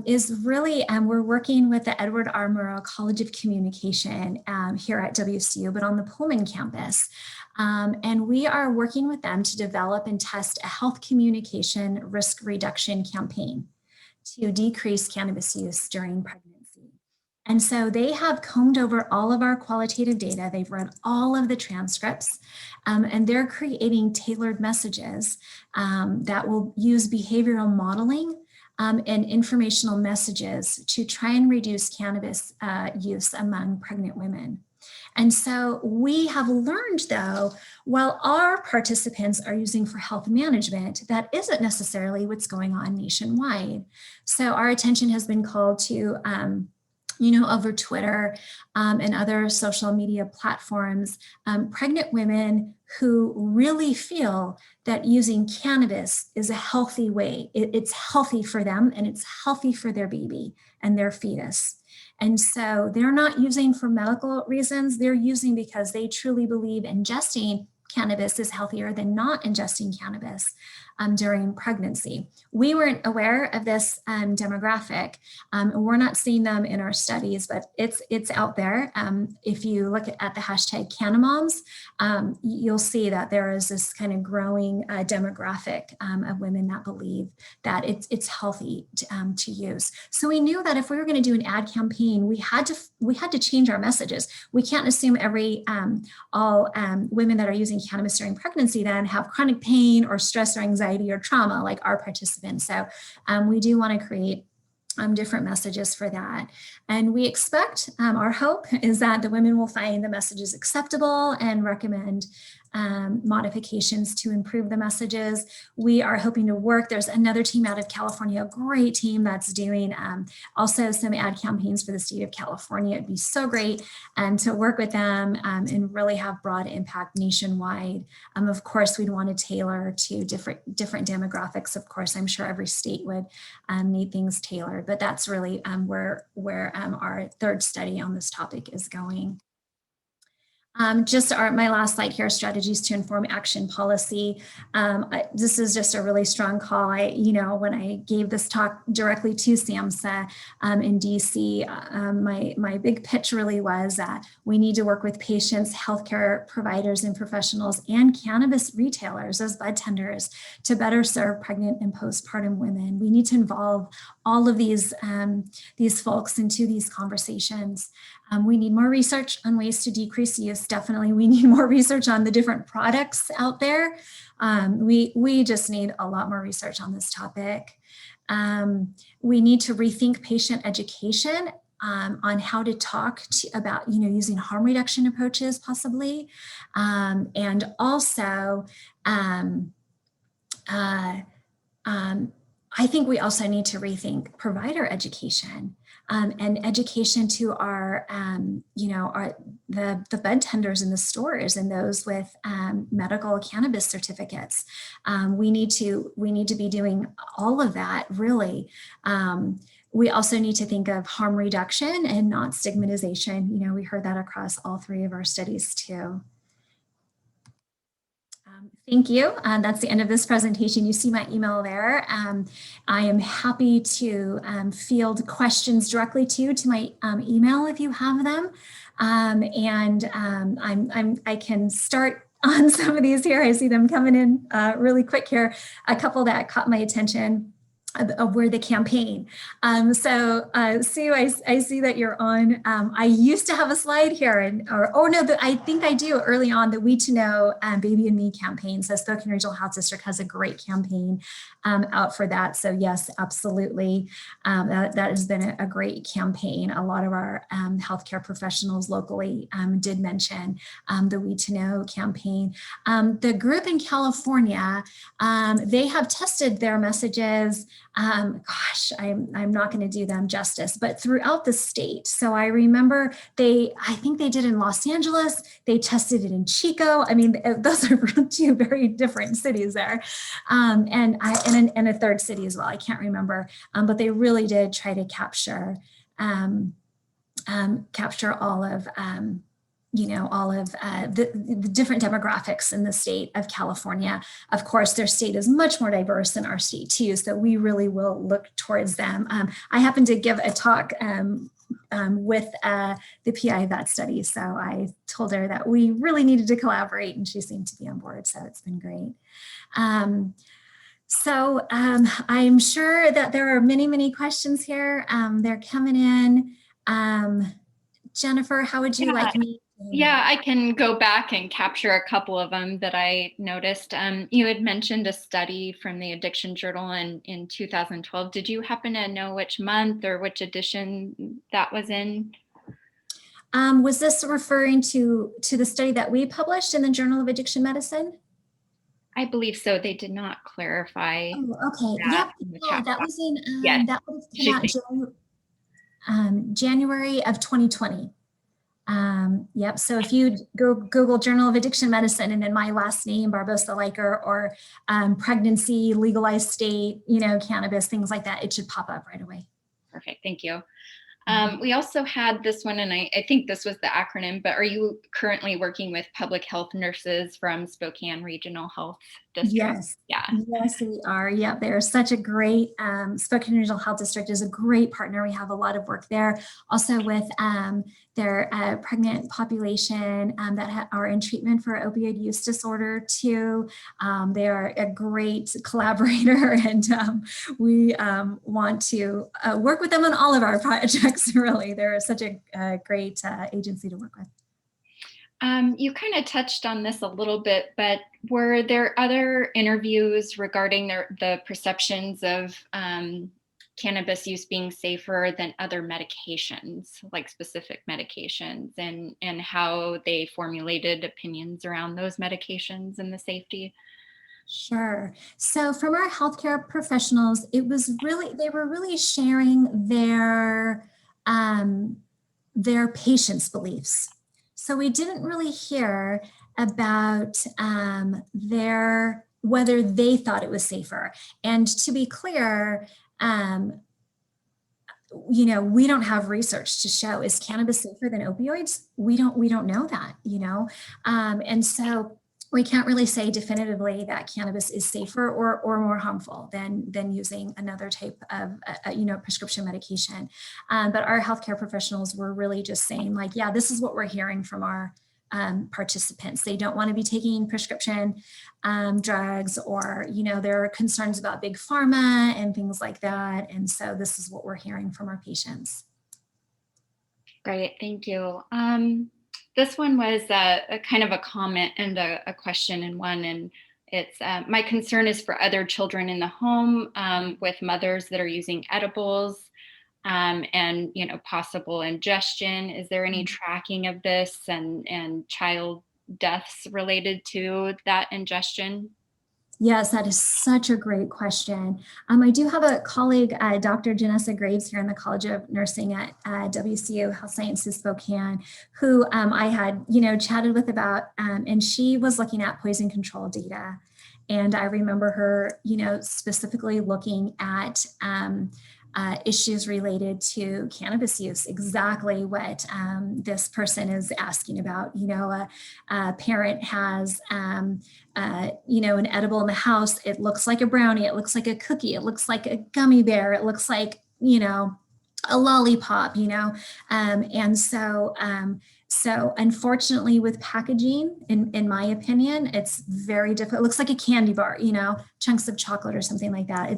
is really, we're working with the Edward R. Murrow College of Communication here at WCU, but on the Pullman campus. And we are working with them to develop and test a health communication risk reduction campaign to decrease cannabis use during pregnancy. And so they have combed over all of our qualitative data. They've read all of the transcripts, and they're creating tailored messages that will use behavioral modeling and informational messages to try and reduce cannabis use among pregnant women. And so we have learned, though, while our participants are using for health management, that isn't necessarily what's going on nationwide. So our attention has been called to over Twitter and other social media platforms, pregnant women who really feel that using cannabis is a healthy way. It's healthy for them and it's healthy for their baby and their fetus. And so they're not using for medical reasons, they're using because they truly believe ingesting cannabis is healthier than not ingesting cannabis during pregnancy. We weren't aware of this demographic. We're not seeing them in our studies, but it's out there. If you look at the hashtag CannaMoms, you'll see that there is this kind of growing demographic of women that believe that it's healthy to use. So we knew that if we were going to do an ad campaign, we had to change our messages. We can't assume all women that are using cannabis during pregnancy then have chronic pain or stress or anxiety or trauma like our participants. So we do want to create different messages for that. And we expect, our hope is that the women will find the messages acceptable and recommend modifications to improve the messages. We are hoping to work. There's another team out of California, a great team that's doing also some ad campaigns for the state of California. It'd be so great to work with them and really have broad impact nationwide. Of course, we'd want to tailor to different demographics. Of course, I'm sure every state would need things tailored, but that's really where our 3rd study on this topic is going. My last slide here, strategies to inform action policy. This is just a really strong call. When I gave this talk directly to SAMHSA in DC, my big pitch really was that we need to work with patients, healthcare providers and professionals, and cannabis retailers as budtenders to better serve pregnant and postpartum women. We need to involve all of these folks into these conversations. We need more research on ways to decrease use. Definitely, we need more research on the different products out there. We just need a lot more research on this topic. We need to rethink patient education on how to talk about using harm reduction approaches possibly, and also I think we also need to rethink provider education, and education to our, the bud tenders in the stores and those with medical cannabis certificates. We need to be doing all of that, really. We also need to think of harm reduction and not stigmatization. We heard that across all three of our studies too. Thank you. That's the end of this presentation. You see my email there. I am happy to field questions directly to my email if you have them. I can start on some of these here. I see them coming in really quick here. A couple that caught my attention were the campaign. Sue, I see that you're on. I used to have a slide here, I think I do early on, the We to Know Baby and Me campaign. So Spokane Regional Health District has a great campaign out for that. So yes, absolutely. That has been a great campaign. A lot of our healthcare professionals locally did mention the We to Know campaign. The group in California, they have tested their messages. I'm not going to do them justice, but throughout the state. So I remember I think they did in Los Angeles, they tested it in Chico. I mean, those are two very different cities there. And a third city as well. I can't remember, but they really did try to capture all of the different demographics in the state of California. Of course, their state is much more diverse than our state too, so we really will look towards them. I happened to give a talk with the PI of that study, so I told her that we really needed to collaborate, and she seemed to be on board, so it's been great. I'm sure that there are many, many questions here. They're coming in. Jennifer, how would you like me? Yeah, I can go back and capture a couple of them that I noticed. You had mentioned a study from the Addiction Journal in 2012. Did you happen to know which month or which edition that was in? Was this referring to the study that we published in the Journal of Addiction Medicine? I believe so. They did not clarify. Oh, okay. Yep. Yeah, that was in yes. That was January of 2020. Yep. So if you go Google Journal of Addiction Medicine and then my last name, Barbosa-Leiker, or pregnancy, legalized state, cannabis, things like that, it should pop up right away. Perfect. Thank you. We also had this one, and I think this was the acronym, but are you currently working with public health nurses from Spokane Regional Health District? Yes. Yeah. Yes, we are. Yeah, they're such a great, Spokane Regional Health District is a great partner. We have a lot of work there. Also with their pregnant population that are in treatment for opioid use disorder too. They are a great collaborator, and we want to work with them on all of our projects, really. They're such a great agency to work with. You kind of touched on this a little bit, but were there other interviews regarding the perceptions of cannabis use being safer than other medications, like specific medications, and how they formulated opinions around those medications and the safety? Sure. So from our healthcare professionals, they were really sharing their patients' beliefs. So we didn't really hear about whether they thought it was safer. And to be clear, we don't have research to show, is cannabis safer than opioids? We don't know that, and so we can't really say definitively that cannabis is safer or more harmful than using another type of prescription medication. But our healthcare professionals were really just saying, like, yeah, this is what we're hearing from our participants. They don't want to be taking prescription drugs, or there are concerns about big pharma and things like that. And so this is what we're hearing from our patients. Great, thank you. This one was a kind of a comment and a question in one, and it's my concern is for other children in the home with mothers that are using edibles and possible ingestion. Is there any tracking of this and child deaths related to that ingestion? Yes, that is such a great question. I do have a colleague, Dr. Janessa Graves here in the College of Nursing at WCU Health Sciences Spokane, who I had, chatted with about, and she was looking at poison control data. And I remember her, specifically looking at issues related to cannabis use, exactly what this person is asking about. A parent has, an edible in the house. It looks like a brownie. It looks like a cookie. It looks like a gummy bear. It looks like, a lollipop, and so unfortunately with packaging, in my opinion, it's very difficult. It looks like a candy bar, chunks of chocolate or something like that.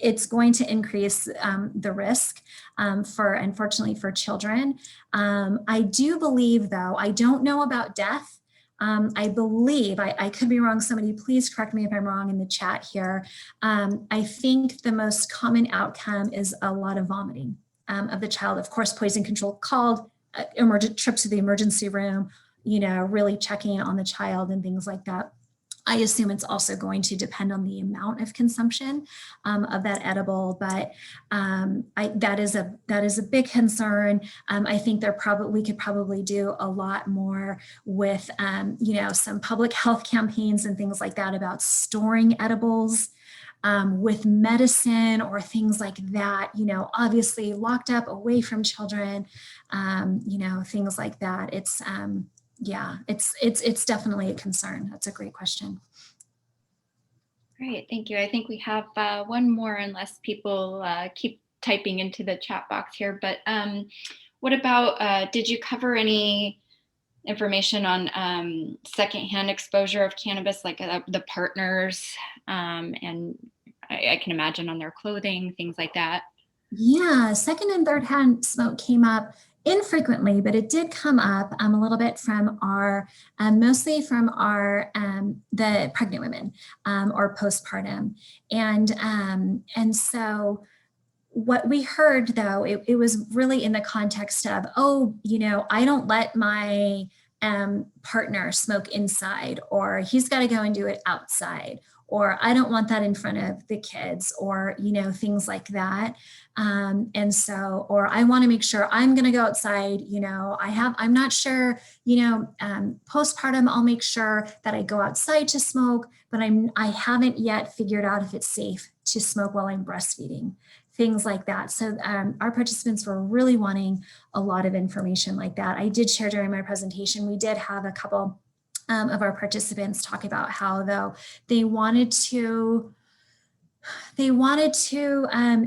It's going to increase the risk unfortunately, for children. I do believe, though, I don't know about death. I believe, I could be wrong, somebody please correct me if I'm wrong in the chat here. I think the most common outcome is a lot of vomiting of the child. Of course, poison control called, emergent trips to the emergency room, really checking on the child and things like that. I assume it's also going to depend on the amount of consumption of that edible, but that is a big concern. I think we could probably do a lot more with some public health campaigns and things like that about storing edibles with medicine or things like that. Obviously locked up away from children. Things like that. It's definitely a concern. That's a great question. Great, thank you. I think we have one more, unless people keep typing into the chat box here. But what about, did you cover any information on secondhand exposure of cannabis, like the partners, and I can imagine on their clothing, things like that? Yeah, second and third hand smoke came up infrequently, but it did come up a little bit from mostly from the pregnant women or postpartum. And so what we heard, though, it was really in the context of, I don't let my partner smoke inside, or he's got to go and do it outside, or I don't want that in front of the kids, or, things like that. And so, or I want to make sure I'm going to go outside, I'm not sure, postpartum, I'll make sure that I go outside to smoke, but I haven't yet figured out if it's safe to smoke while I'm breastfeeding, things like that. So our participants were really wanting a lot of information like that. I did share during my presentation, we did have a couple of our participants talk about how, though, they wanted to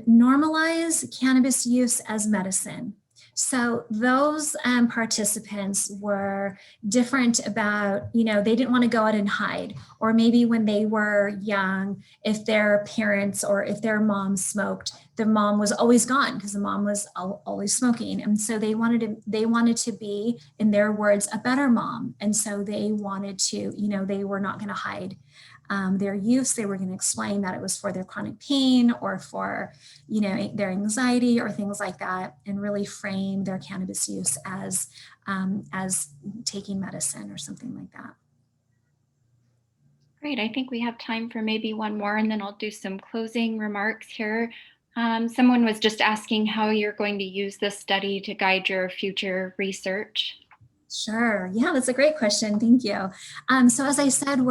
normalize cannabis use as medicine. So those participants were different about, they didn't want to go out and hide, or maybe when they were young, if their parents or if their mom smoked, the mom was always gone because the mom was always smoking. And so they wanted to be, in their words, a better mom. And so they wanted to, they were not going to hide their use. They were going to explain that it was for their chronic pain or for, their anxiety or things like that, and really frame their cannabis use as taking medicine or something like that. Great, I think we have time for maybe one more, and then I'll do some closing remarks here. Someone was just asking how you're going to use this study to guide your future research. Sure. Yeah, that's a great question. Thank you. So as I said,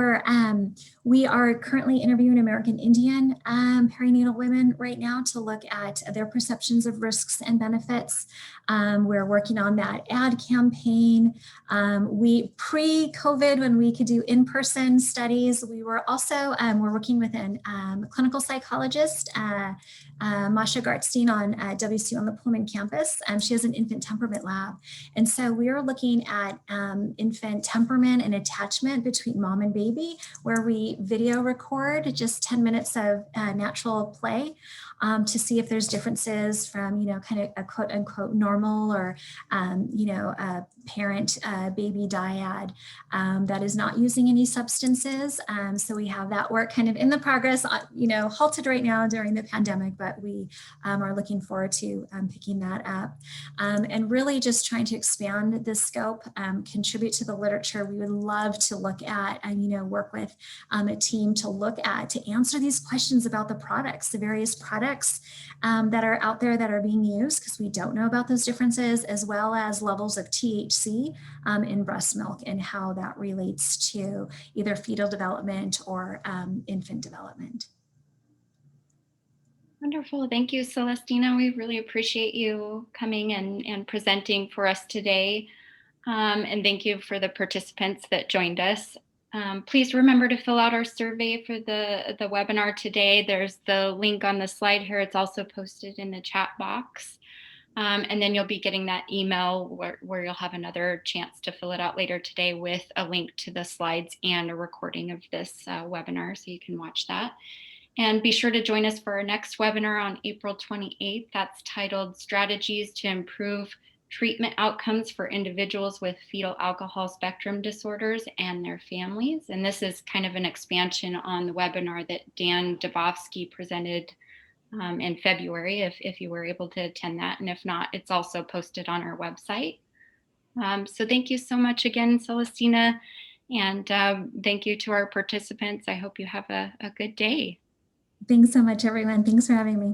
we are currently interviewing American Indian perinatal women right now to look at their perceptions of risks and benefits. We're working on that ad campaign. We pre-COVID, when we could do in-person studies, we were also we're working with a clinical psychologist, Masha Gartstein on WCU on the Pullman campus. She has an infant temperament lab. And so we are looking at infant temperament and attachment between mom and baby, where we video record just 10 minutes of natural play to see if there's differences from, kind of a quote unquote normal or, parent baby dyad that is not using any substances. So we have that work kind of in the progress, halted right now during the pandemic, but we are looking forward to picking that up and really just trying to expand the scope, contribute to the literature. We would love to look at and work with a team to answer these questions about the products, the various products that are out there that are being used, because we don't know about those differences, as well as levels of THC in breast milk and how that relates to either fetal development or infant development. Wonderful. Thank you, Celestina. We really appreciate you coming and presenting for us today. And thank you for the participants that joined us. Please remember to fill out our survey for the webinar today. There's the link on the slide here. It's also posted in the chat box. And then you'll be getting that email where you'll have another chance to fill it out later today with a link to the slides and a recording of this webinar, so you can watch that. And be sure to join us for our next webinar on April 28th. That's titled Strategies to Improve Treatment Outcomes for Individuals with Fetal Alcohol Spectrum Disorders and Their Families. And this is kind of an expansion on the webinar that Dan Dabowski presented in February, if you were able to attend that. And if not, it's also posted on our website. So thank you so much again, Celestina. And thank you to our participants. I hope you have a good day. Thanks so much, everyone. Thanks for having me.